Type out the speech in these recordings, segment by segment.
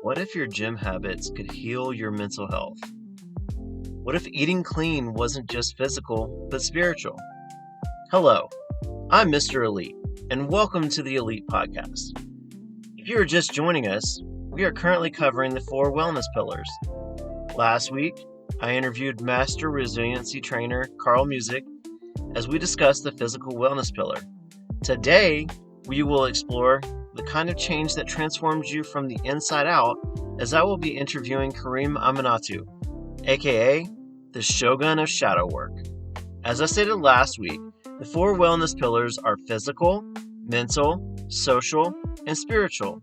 What if your gym habits could heal your mental health? What if eating clean wasn't just physical, but spiritual? Hello, I'm Mr. ALeeT, and welcome to the ALeeT Podcast. If you are just joining us, we are currently covering the 4 wellness pillars. Last week, I interviewed Master Resiliency Trainer Carl Music as we discussed the physical wellness pillar. Today, we will explore the kind of change that transforms you from the inside out, as I will be interviewing Kareem Ahmenatu, aka the Shogun of Shadow Work. As I stated last week, the 4 wellness pillars are physical, mental, social, and spiritual.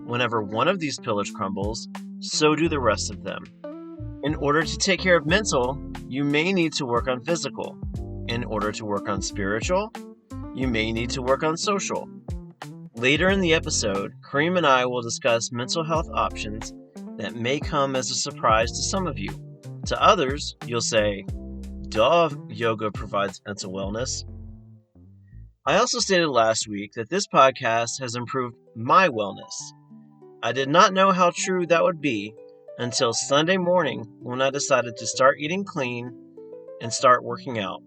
Whenever one of these pillars crumbles, so do the rest of them. In order to take care of mental, you may need to work on physical. In order to work on spiritual, you may need to work on social. Later in the episode, Kareem and I will discuss mental health options that may come as a surprise to some of you. To others, you'll say, duh, yoga provides mental wellness. I also stated last week that this podcast has improved my wellness. I did not know how true that would be until Sunday morning when I decided to start eating clean and start working out.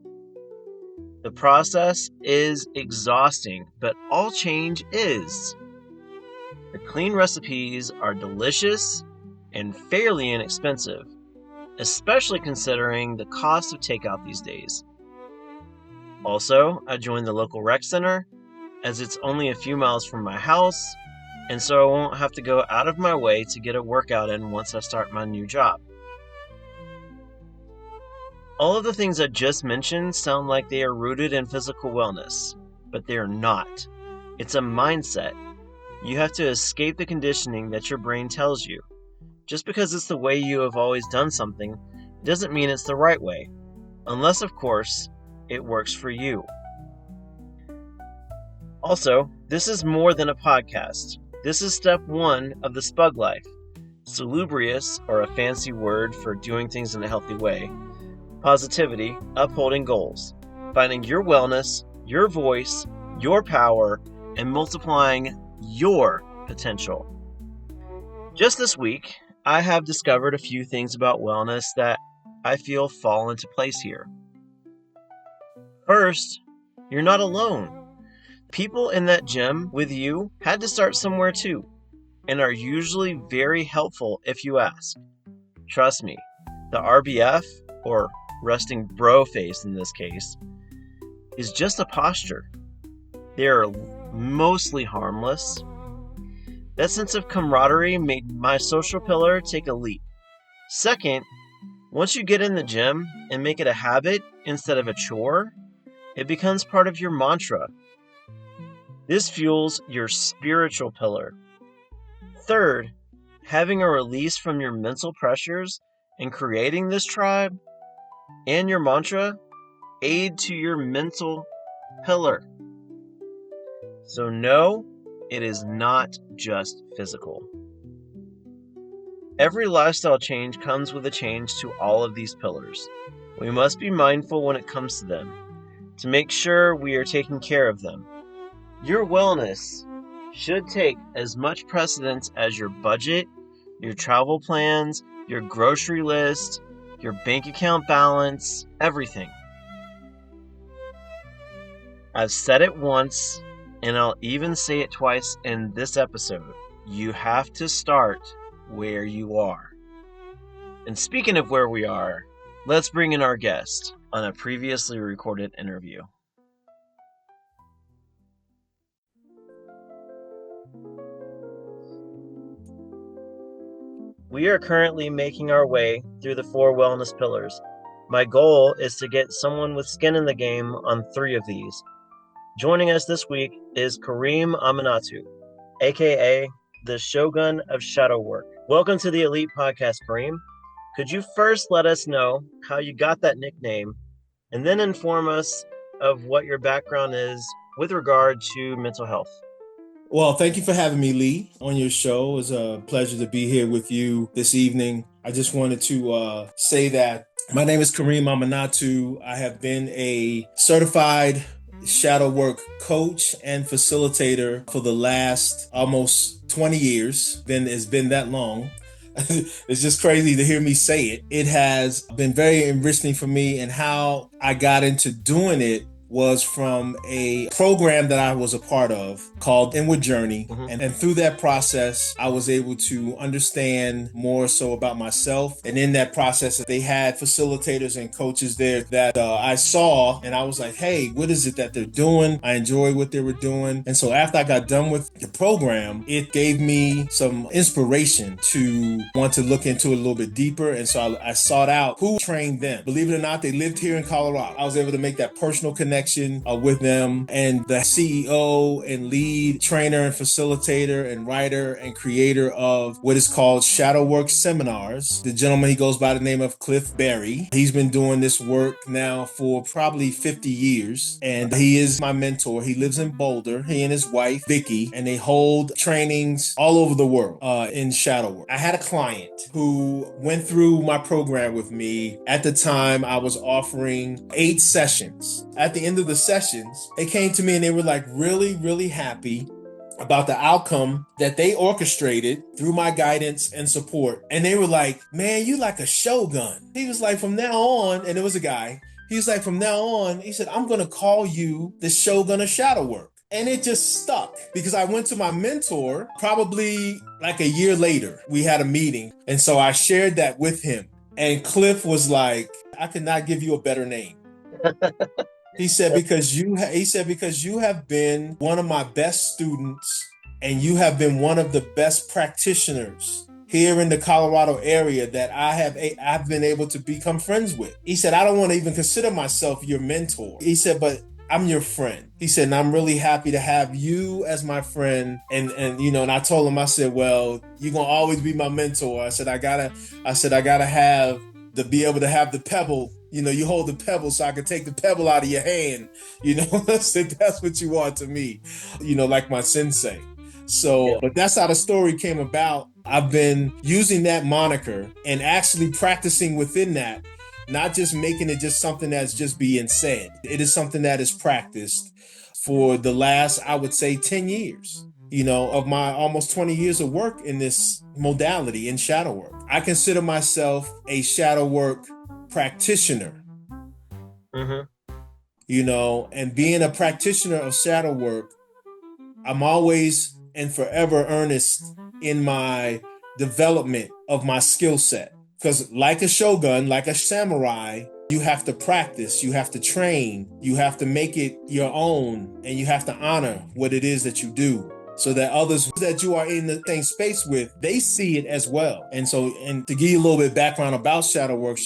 The process is exhausting, but all change is. The clean recipes are delicious and fairly inexpensive, especially considering the cost of takeout these days. Also, I joined the local rec center as it's only a few miles from my house, and so I won't have to go out of my way to get a workout in once I start my new job. All of the things I just mentioned sound like they are rooted in physical wellness, but they are not. It's a mindset. You have to escape the conditioning that your brain tells you. Just because it's the way you have always done something, doesn't mean it's the right way. Unless, of course, it works for you. Also, this is more than a podcast. This is step 1 of the SPUG life. Salubrious, or a fancy word for doing things in a healthy way. Positivity, upholding goals. Finding your wellness, your voice, your power, and multiplying your potential. Just this week, I have discovered a few things about wellness that I feel fall into place here. First, you're not alone. People in that gym with you had to start somewhere too, and are usually very helpful if you ask. Trust me, the RBF, or resting bro face in this case, is just a posture. They are mostly harmless. That sense of camaraderie made my social pillar take a leap. Second, once you get in the gym and make it a habit instead of a chore, it becomes part of your mantra. This fuels your spiritual pillar. Third, having a release from your mental pressures and creating this tribe and your mantra aid to your mental pillar. So no, it is not just physical. Every lifestyle change comes with a change to all of these pillars. We must be mindful when it comes to them, to make sure we are taking care of them. Your wellness should take as much precedence as your budget, your travel plans, your grocery list, your bank account balance, everything. I've said it once, and I'll even say it twice in this episode. You have to start where you are. And speaking of where we are, let's bring in our guest on a previously recorded interview. We are currently making our way through the 4 wellness pillars. My goal is to get someone with skin in the game on 3 of these. Joining us this week is Kareem Ahmenatu, aka the Shogun of Shadow Work. Welcome to the ALeeT Podcast, Kareem. Could you first let us know how you got that nickname, and then inform us of what your background is with regard to mental health? Well, thank you for having me, Lee, on your show. It was a pleasure to be here with you this evening. I just wanted to say that my name is Kareem Ahmenatu. I have been a certified shadow work coach and facilitator for the last almost 20 years. It's been that long. It's just crazy to hear me say it. It has been very enriching for me, and how I got into doing it was from a program that I was a part of called Inward Journey. And through that process, I was able to understand more so about myself. And in that process, they had facilitators and coaches there that I saw, and I was like, hey, what is it that they're doing? I enjoyed what they were doing. And so after I got done with the program, it gave me some inspiration to want to look into it a little bit deeper. And so I sought out who trained them. Believe it or not, they lived here in Colorado. I was able to make that personal connection with them, and the CEO and lead trainer and facilitator and writer and creator of what is called Shadow Work Seminars. The gentleman, he goes by the name of Cliff Berry. He's been doing this work now for probably 50 years, and he is my mentor. He lives in Boulder. He and his wife, Vicky, and they hold trainings all over the world in shadow work. I had a client who went through my program with me. At the time, I was offering 8 sessions. At the end of the sessions, they came to me and they were like really, really happy about the outcome that they orchestrated through my guidance and support. And they were like, man, you like a shogun. He was like, from now on, and it was a guy, he was like, from now on, he said, I'm going to call you the Shogun of Shadow Work. And it just stuck because I went to my mentor probably like a year later. We had a meeting. And so I shared that with him. And Cliff was like, I could not give you a better name. He said, because you have been one of my best students, and you have been one of the best practitioners here in the Colorado area that I've been able to become friends with. He said, I don't want to even consider myself your mentor. He said, but I'm your friend. He said, and I'm really happy to have you as my friend. And I told him, I said, well, you're going to always be my mentor. I said, I gotta be able to have the pebble. You hold the pebble so I can take the pebble out of your hand. I said, that's what you are to me, like my sensei. So, but that's how the story came about. I've been using that moniker and actually practicing within that, not just making it just something that's just being said. It is something that is practiced for the last, I would say, 10 years, of my almost 20 years of work in this modality in shadow work. I consider myself a shadow work practitioner. And being a practitioner of shadow work, I'm always and forever earnest in my development of my skill set. Because like a shogun, like a samurai, you have to practice, you have to train, you have to make it your own, and you have to honor what it is that you do, so that others that you are in the same space with, they see it as well. And to give you a little bit of background about shadow work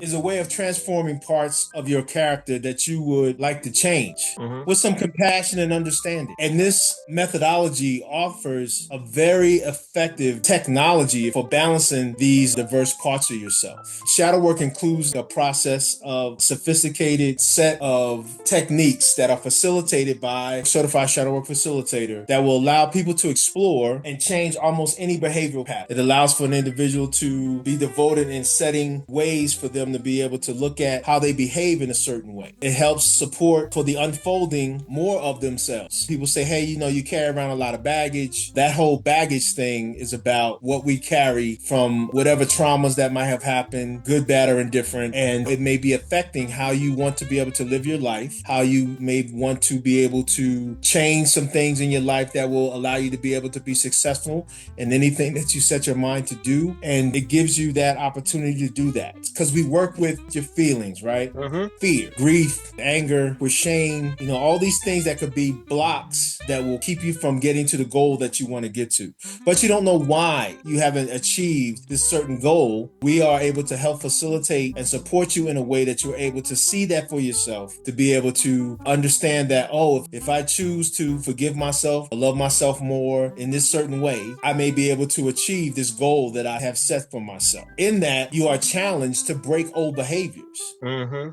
is a way of transforming parts of your character that you would like to change with some compassion and understanding. And this methodology offers a very effective technology for balancing these diverse parts of yourself. Shadow work includes a process of sophisticated set of techniques that are facilitated by a certified shadow work facilitator that will allow people to explore and change almost any behavioral pattern. It allows for an individual to be devoted in setting ways for them to be able to look at how they behave in a certain way. It helps support for the unfolding more of themselves. People say, hey, you carry around a lot of baggage. That whole baggage thing is about what we carry from whatever traumas that might have happened, good, bad, or indifferent. And it may be affecting how you want to be able to live your life, how you may want to be able to change some things in your life that will allow you to be able to be successful in anything that you set your mind to do. And it gives you that opportunity to do that, because we work with your feelings, right? Fear, grief, anger, with shame, all these things that could be blocks that will keep you from getting to the goal that you want to get to, but you don't know why you haven't achieved this certain goal. We are able to help facilitate and support you in a way that you're able to see that for yourself, to be able to understand that, if I choose to forgive myself, love myself more in this certain way, I may be able to achieve this goal that I have set for myself. In that, you are challenged to break old behaviors.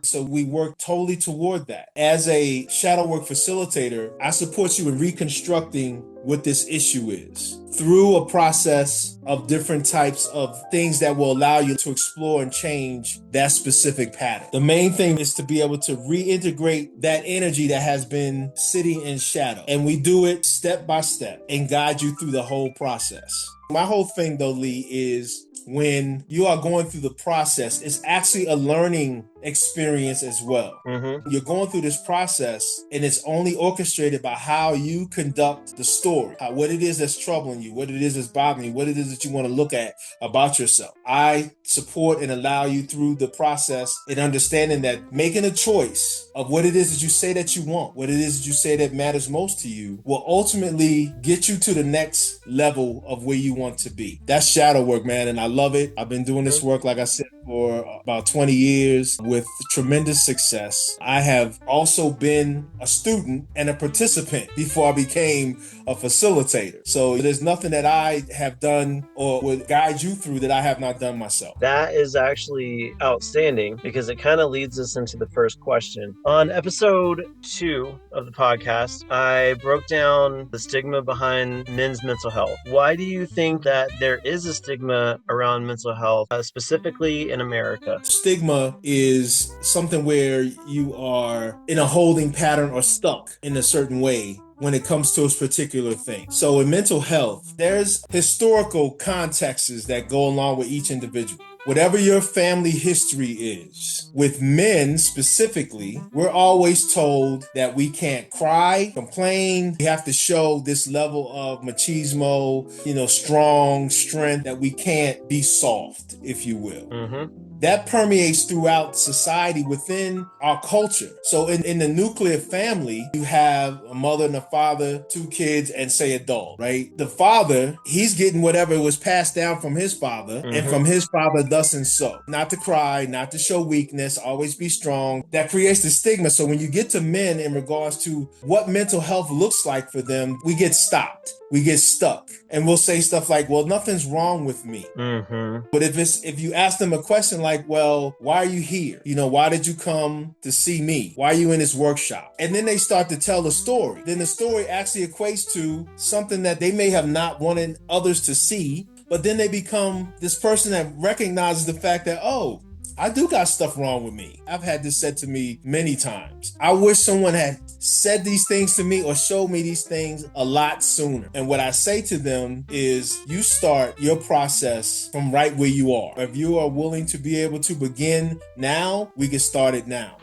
So we work totally toward that. As a shadow work facilitator, I support you in reconstructing what this issue is through a process of different types of things that will allow you to explore and change that specific pattern. The main thing is to be able to reintegrate that energy that has been sitting in shadow. And we do it step by step and guide you through the whole process. My whole thing though, Lee, is when you are going through the process, it's actually a learning experience as well. You're going through this process and it's only orchestrated by how you conduct the story, what it is that's troubling you, what it is that's bothering you, what it is that you want to look at about yourself. I support and allow you through the process and understanding that making a choice of what it is that you say that you want, what it is that you say that matters most to you will ultimately get you to the next level of where you want to be. That's shadow work, man. And I love it. I've been doing this work, like I said, for about 20 years with tremendous success. I have also been a student and a participant before I became a facilitator. So there's nothing that I have done or would guide you through that I have not done myself. That is actually outstanding because it kind of leads us into the first question. On episode 2 of the podcast, I broke down the stigma behind men's mental health. Why do you think that there is a stigma around mental health, specifically in America? Stigma is something where you are in a holding pattern or stuck in a certain way when it comes to a particular thing. So in mental health, there's historical contexts that go along with each individual. Whatever your family history is, with men specifically, we're always told that we can't cry, complain. We have to show this level of machismo, strong strength, that we can't be soft, if you will. That permeates throughout society within our culture. So in the nuclear family, you have a mother and a father, 2 kids, and say a dog, right? The father, he's getting whatever was passed down from his father, and from his father thus and so. Not to cry, not to show weakness, always be strong. That creates the stigma. So when you get to men in regards to what mental health looks like for them, we get stopped. We get stuck and we'll say stuff like, well, nothing's wrong with me. But if you ask them a question like, well, why are you here? Why did you come to see me? Why are you in this workshop? And then they start to tell a story. Then the story actually equates to something that they may have not wanted others to see, but then they become this person that recognizes the fact that, oh, I do got stuff wrong with me. I've had this said to me many times. I wish someone had said these things to me or showed me these things a lot sooner. And what I say to them is, you start your process from right where you are. If you are willing to be able to begin now, we can start it now.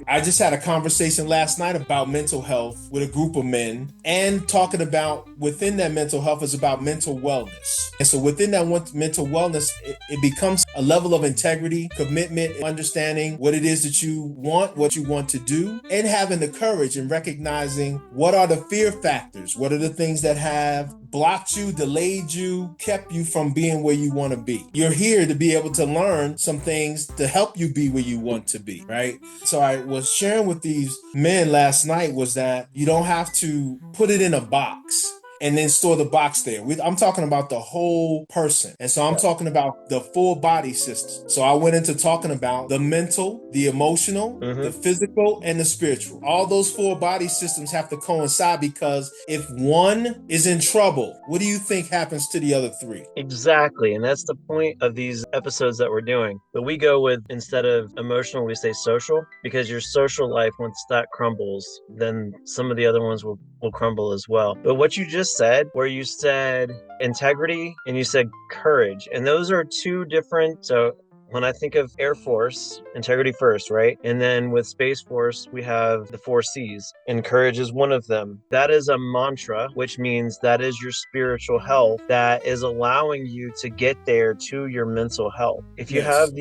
I just had a conversation last night about mental health with a group of men, and talking about within that mental health is about mental wellness. And so within that mental wellness, it becomes a level of integrity, commitment, understanding what it is that you want, what you want to do, and having the courage and recognizing what are the fear factors, what are the things that have blocked you, delayed you, kept you from being where you want to be. You're here to be able to learn some things to help you be where you want to be, right? So I was sharing with these men last night was that you don't have to put it in a box and then store the box there. I'm talking about the whole person. And so I'm talking about the full body system. So I went into talking about the mental, the emotional, the physical, and the spiritual. All those 4 body systems have to coincide, because if one is in trouble, what do you think happens to the other 3? Exactly. And that's the point of these episodes that we're doing. But we go with, instead of emotional, we say social, because your social life, once that crumbles, then some of the other ones will crumble as well. But what you just said, where you said integrity and you said courage, and those are 2 different. So when I think of Air Force, integrity first, right? And then with Space Force, we have the 4 C's, and courage is one of them. That is a mantra, which means that is your spiritual health that is allowing you to get there to your mental health. If you have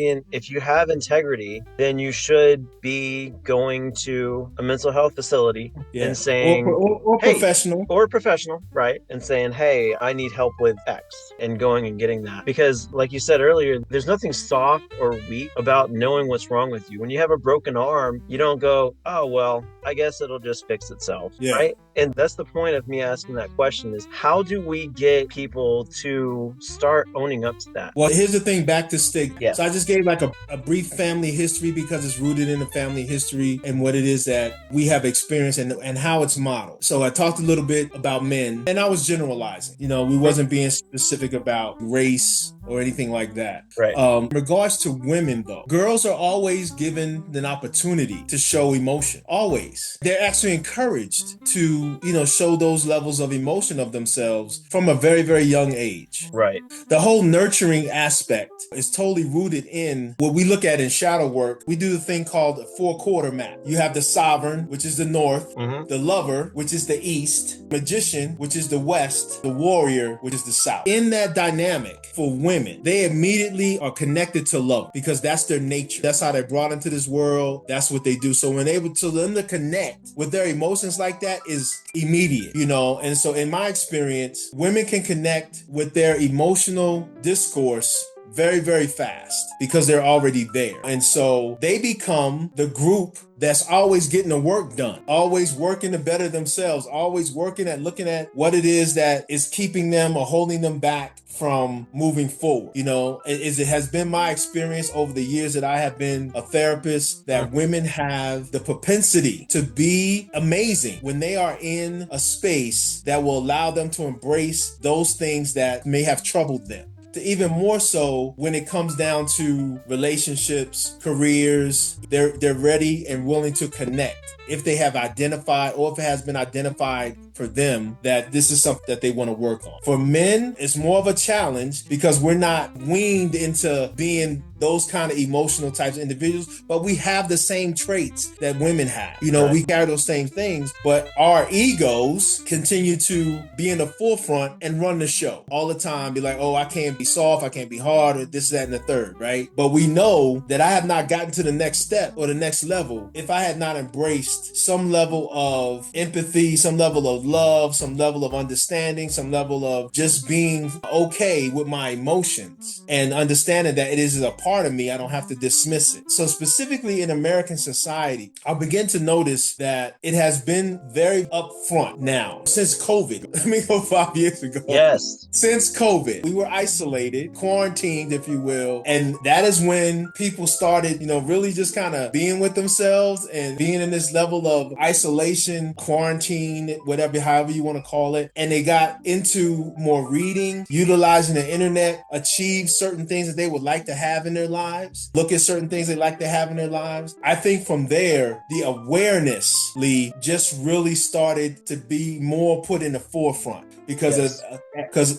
integrity, then you should be going to a mental health facility and saying, or hey, professional, right? And saying, hey, I need help with X, and going and getting that. Because like you said earlier, there's nothing soft soft or weak about knowing what's wrong with you. When you have a broken arm, you don't go, oh, well, I guess it'll just fix itself, right? And that's the point of me asking that question is how do we get people to start owning up to that? Well, here's the thing, back to stigma. Yeah. So I just gave like a brief family history because it's rooted in the family history and what it is that we have experienced and how it's modeled. So I talked a little bit about men and I was generalizing. We wasn't being specific about race or anything like that. Right. In regards to women, though, girls are always given an opportunity to show emotion. Always. They're actually encouraged to, show those levels of emotion of themselves from a very, very young age. Right. The whole nurturing aspect is totally rooted in what we look at in shadow work. We do the thing called a 4-quarter map. You have the sovereign, which is the north, the lover, which is the east, magician, which is the west, the warrior, which is the south. In that dynamic for women, they immediately are connected to love because that's their nature. That's how they're brought into this world. That's what they do. So when able to them to connect with their emotions like that is immediate, And so in my experience, women can connect with their emotional discourse very, very fast because they're already there. And so they become the group that's always getting the work done, always working to better themselves, always working at looking at what it is that is keeping them or holding them back from moving forward. It has been my experience over the years that I have been a therapist that women have the propensity to be amazing when they are in a space that will allow them to embrace those things that may have troubled them. Even more so when it comes down to relationships, careers, they're ready and willing to connect if they have identified or if it has been identified for them that this is something that they want to work on. For men, it's more of a challenge because we're not weaned into being those kind of emotional types of individuals, but we have the same traits that women have. We carry those same things, but our egos continue to be in the forefront and run the show all the time. Be like, oh, I can't be soft, I can't be hard, or this, that, and the third, right? But we know that I have not gotten to the next step or the next level if I had not embraced some level of empathy, some level of love, some level of understanding, some level of just being okay with my emotions and understanding that it is a part of me. I don't have to dismiss it. So specifically in American society, I begin to notice that it has been very upfront now since COVID. Let me go 5 years ago. Yes. Since COVID, we were isolated, quarantined, if you will. And that is when people started, really just kind of being with themselves and being in this level of isolation, quarantine, whatever, however you want to call it. And they got into more reading, utilizing the internet, achieve certain things that they would like to have in their lives, look at certain things they like to have in their lives. I think from there, the awareness, Lee, just really started to be more put in the forefront because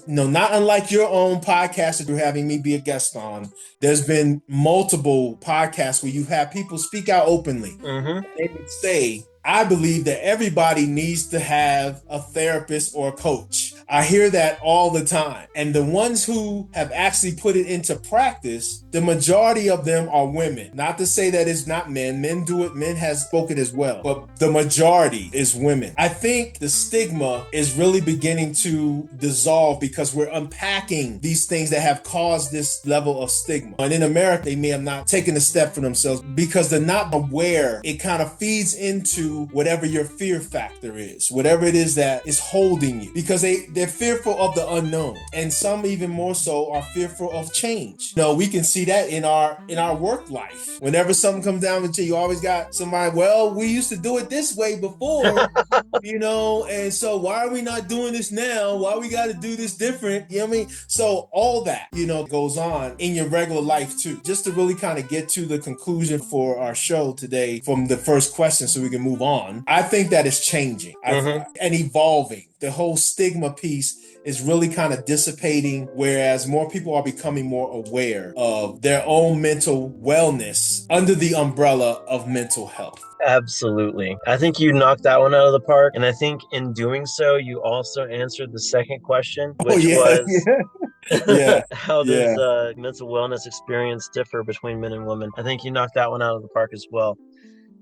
not unlike your own podcast that you're having me be a guest on, there's been multiple podcasts where you have people speak out openly. They would say, I believe that everybody needs to have a therapist or a coach. I hear that all the time. And the ones who have actually put it into practice, the majority of them are women. Not to say that it's not men. Men do it. Men has spoken as well. But the majority is women. I think the stigma is really beginning to dissolve because we're unpacking these things that have caused this level of stigma. And in America, they may have not taken a step for themselves because they're not aware. It kind of feeds into whatever your fear factor is, whatever it is that is holding you, because they're fearful of the unknown. And some even more so are fearful of change. We can see that in our work life. Whenever something comes down with you always got somebody, well, we used to do it this way before, and so why are we not doing this now? Why we got to do this different? You know what I mean? So all that, goes on in your regular life too. Just to really kind of get to the conclusion for our show today from the first question so we can move on. I think that is changing and evolving. The whole stigma piece is really kind of dissipating, whereas more people are becoming more aware of their own mental wellness under the umbrella of mental health. Absolutely. I think you knocked that one out of the park. And I think in doing so, you also answered the second question, which was how does mental wellness experience differ between men and women? I think you knocked that one out of the park as well.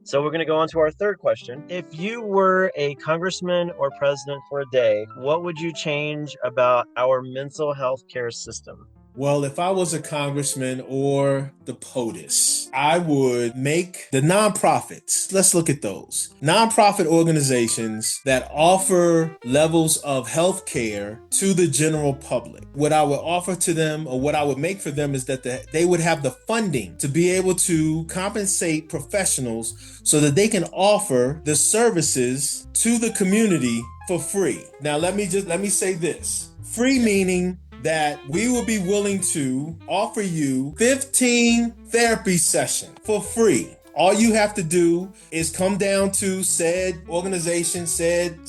So we're going to go on to our third question. If you were a congressman or president for a day, what would you change about our mental health care system? Well, if I was a congressman or the POTUS, I would make the nonprofits. Let's look at those. Nonprofit organizations that offer levels of health care to the general public. What I would offer to them, or what I would make for them, is that they would have the funding to be able to compensate professionals so that they can offer the services to the community for free. Now, let me say this. Free meaning that we will be willing to offer you 15 therapy sessions for free. All you have to do is come down to said organization, said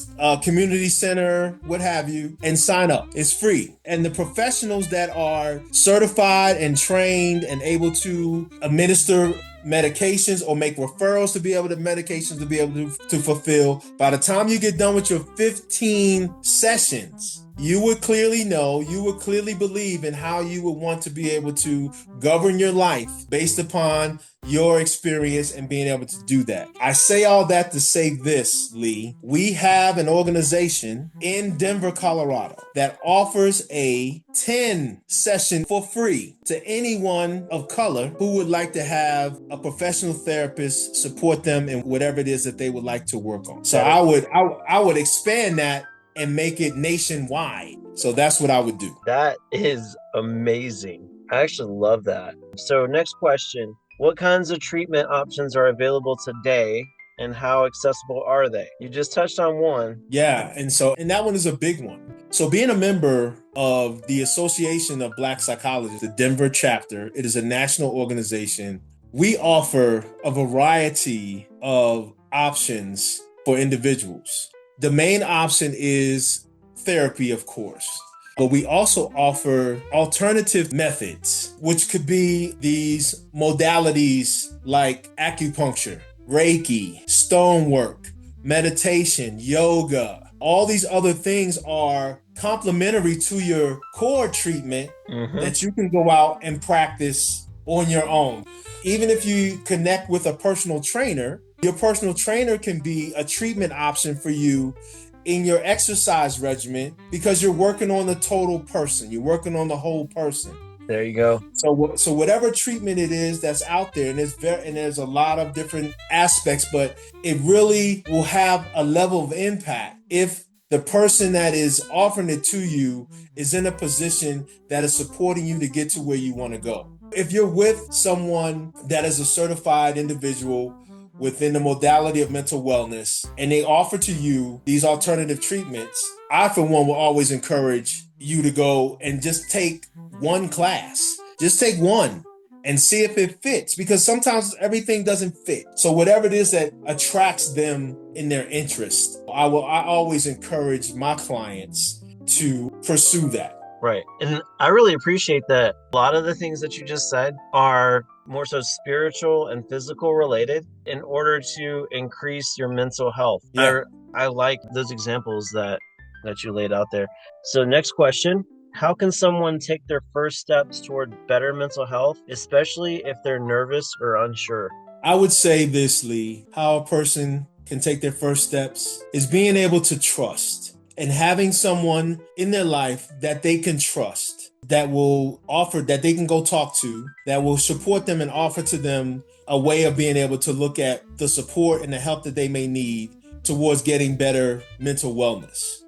community center, what have you, and sign up. It's free. And the professionals that are certified and trained and able to administer medications or make referrals to be able to medications to be able to fulfill, by the time you get done with your 15 sessions, you would clearly know, you would clearly believe in how you would want to be able to govern your life based upon your experience and being able to do that. I say all that to say this, Lee. We have an organization in Denver, Colorado that offers a 10 session for free to anyone of color who would like to have a professional therapist support them in whatever it is that they would like to work on. So I would expand that and make it nationwide. So that's what I would do. That is amazing. I actually love that. So next question, what kinds of treatment options are available today and how accessible are they? You just touched on one. Yeah, and that one is a big one. So being a member of the Association of Black Psychologists, the Denver chapter, it is a national organization. We offer a variety of options for individuals. The main option is therapy, of course, but we also offer alternative methods, which could be these modalities like acupuncture, Reiki, stonework, meditation, yoga. All these other things are complementary to your core treatment that you can go out and practice on your own. Even if you connect with a personal trainer, your personal trainer can be a treatment option for you in your exercise regimen because you're working on the total person. You're working on the whole person. There you go. So whatever treatment it is that's out there, and there's a lot of different aspects, but it really will have a level of impact if the person that is offering it to you is in a position that is supporting you to get to where you want to go. If you're with someone that is a certified individual within the modality of mental wellness, and they offer to you these alternative treatments, I, for one, will always encourage you to go and just take one class. Just take one and see if it fits, because sometimes everything doesn't fit. So whatever it is that attracts them in their interest, I always encourage my clients to pursue that. Right. And I really appreciate that a lot of the things that you just said are more so spiritual and physical related in order to increase your mental health. Yeah. I like those examples that you laid out there. So next question, how can someone take their first steps toward better mental health, especially if they're nervous or unsure? I would say this, Lee, how a person can take their first steps is being able to trust and having someone in their life that they can trust, that will offer, that they can go talk to, that will support them and offer to them a way of being able to look at the support and the help that they may need towards getting better mental wellness.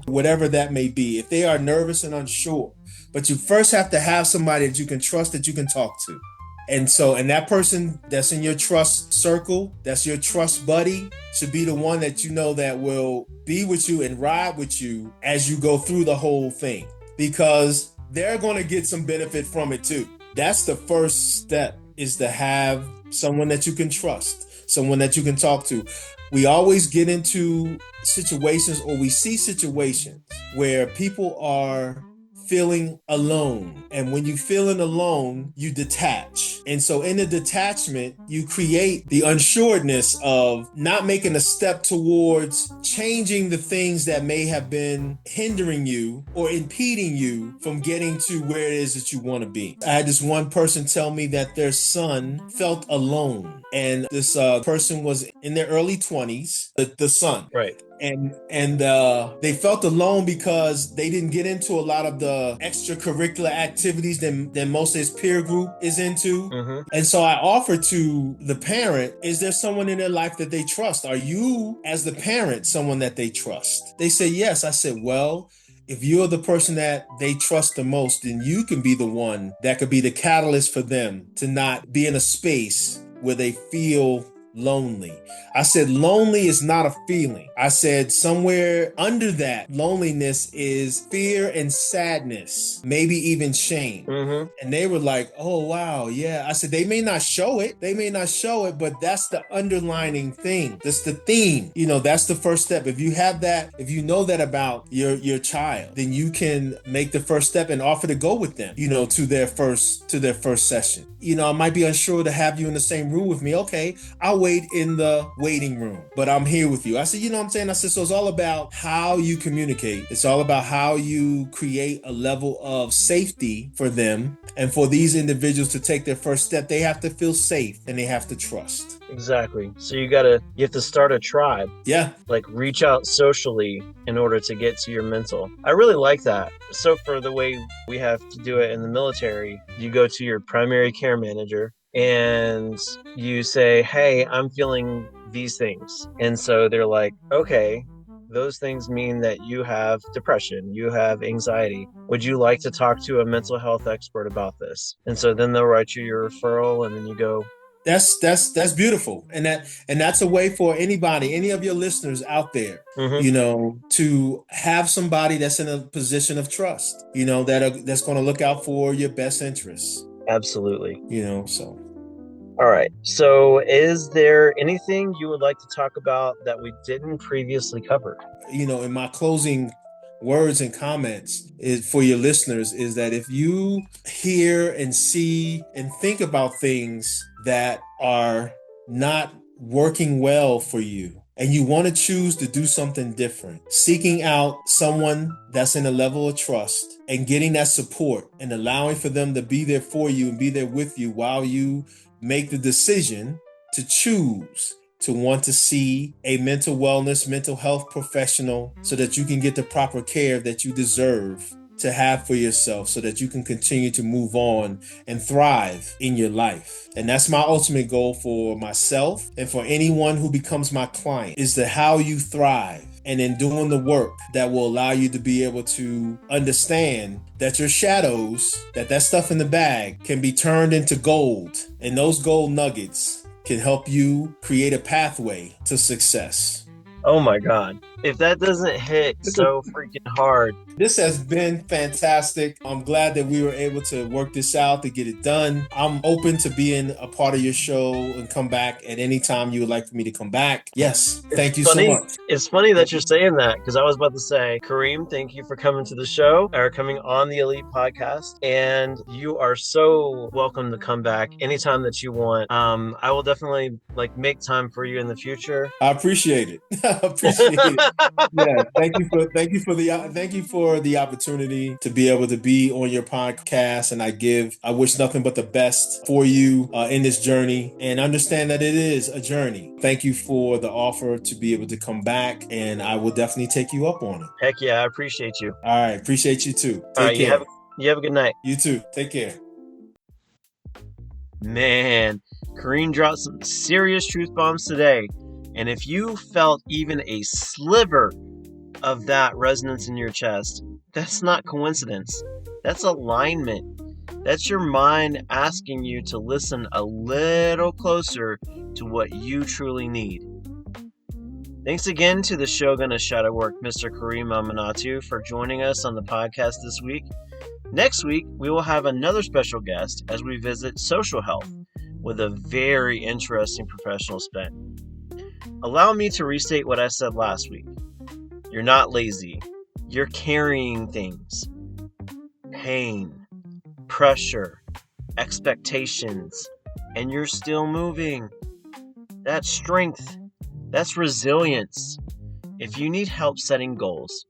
Whatever that may be. If they are nervous and unsure, but you first have to have somebody that you can trust, that you can talk to. And that person that's in your trust circle, that's your trust buddy, should be the one that you know that will be with you and ride with you as you go through the whole thing, because they're going to get some benefit from it too. That's the first step, is to have someone that you can trust, someone that you can talk to. We always get into situations, or we see situations where people are feeling alone. And when you're feeling alone, you detach. And so in the detachment, you create the unsureness of not making a step towards changing the things that may have been hindering you or impeding you from getting to where it is that you want to be. I had this one person tell me that their son felt alone. And this person was in their early 20s, the son. Right. they felt alone because they didn't get into a lot of the extracurricular activities that most of his peer group is into. Mm-hmm. And so I offered to the parent, is there someone in their life that they trust? Are you, as the parent, someone that they trust? They said yes. I said, well, if you're the person that they trust the most, then you can be the one that could be the catalyst for them to not be in a space where they feel lonely. I said, lonely is not a feeling. I said, somewhere under that loneliness is fear and sadness, maybe even shame. Mm-hmm. And they were like, oh, wow, yeah. I said, they may not show it, but that's the underlining thing. That's the theme. That's the first step. If you have that, if you know that about your child, then you can make the first step and offer to go with them, to their first session. I might be unsure to have you in the same room with me. Okay, I'll wait in the waiting room, but I'm here with you. I said, what I'm saying? I said, so it's all about how you communicate. It's all about how you create a level of safety for them. And for these individuals to take their first step, they have to feel safe and they have to trust. Exactly. So you have to start a tribe. Yeah. Like reach out socially in order to get to your mental. I really like that. So for the way we have to do it in the military, you go to your primary care manager and you say, hey, I'm feeling these things. And so they're like, okay, those things mean that you have depression, you have anxiety. Would you like to talk to a mental health expert about this? And so then they'll write you your referral and then you go. That's beautiful. And that's a way for anybody, any of your listeners out there, mm-hmm. To have somebody that's in a position of trust, that's going to look out for your best interests. Absolutely. So. All right. So is there anything you would like to talk about that we didn't previously cover? In my closing words and comments for your listeners is that if you hear and see and think about things that are not working well for you, and you want to choose to do something different, seeking out someone that's in a level of trust and getting that support and allowing for them to be there for you and be there with you while you make the decision to choose to want to see a mental wellness, mental health professional so that you can get the proper care that you deserve to have for yourself so that you can continue to move on and thrive in your life. And that's my ultimate goal for myself and for anyone who becomes my client, is to how you thrive. And in doing the work that will allow you to be able to understand that your shadows, that stuff in the bag can be turned into gold. And those gold nuggets can help you create a pathway to success. Oh my God. If that doesn't hit so freaking hard. This has been fantastic. I'm glad that we were able to work this out to get it done. I'm open to being a part of your show and come back at any time you would like for me to come back. Yes. Thank you so much. It's funny that you're saying that because I was about to say, Kareem, thank you for coming to the show or coming on the ALeeT Podcast. And you are so welcome to come back anytime that you want. I will definitely make time for you in the future. I appreciate it. Yeah, thank you for the opportunity to be able to be on your podcast, and I wish nothing but the best for you in this journey, and understand that it is a journey. Thank you for the offer to be able to come back, and I will definitely take you up on it. Heck yeah, I appreciate you. All right, appreciate you too. Take care. You have a good night. You too. Take care. Man, Kareem dropped some serious truth bombs today. And if you felt even a sliver of that resonance in your chest, that's not coincidence. That's alignment. That's your mind asking you to listen a little closer to what you truly need. Thanks again to the Shogun of Shadow Work, Mr. Kareem Ahmenatu, for joining us on the podcast this week. Next week, we will have another special guest as we visit social health with a very interesting professional spin. Allow me to restate what I said last week. You're not lazy. You're carrying things. Pain, pressure, expectations, and you're still moving. That's strength. That's resilience. If you need help setting goals,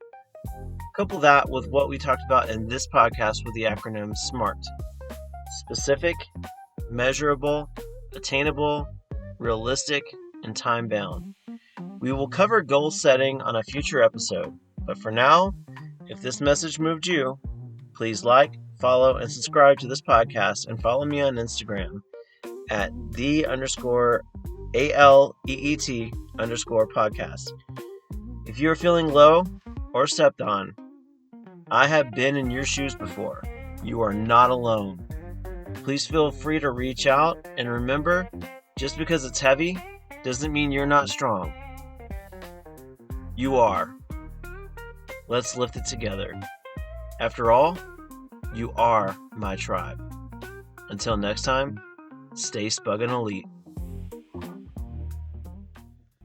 couple that with what we talked about in this podcast with the acronym SMART. Specific, measurable, attainable, realistic, and time-bound. We will cover goal setting on a future episode, but for now, if this message moved you, please like, follow, and subscribe to this podcast, and follow me on Instagram at _ALeeT_podcast. If you are feeling low or stepped on, I have been in your shoes before. You are not alone. Please feel free to reach out, and remember, just because it's heavy doesn't mean you're not strong. You are. Let's lift it together. After all, you are my tribe. Until next time, stay SPUG and ALeeT.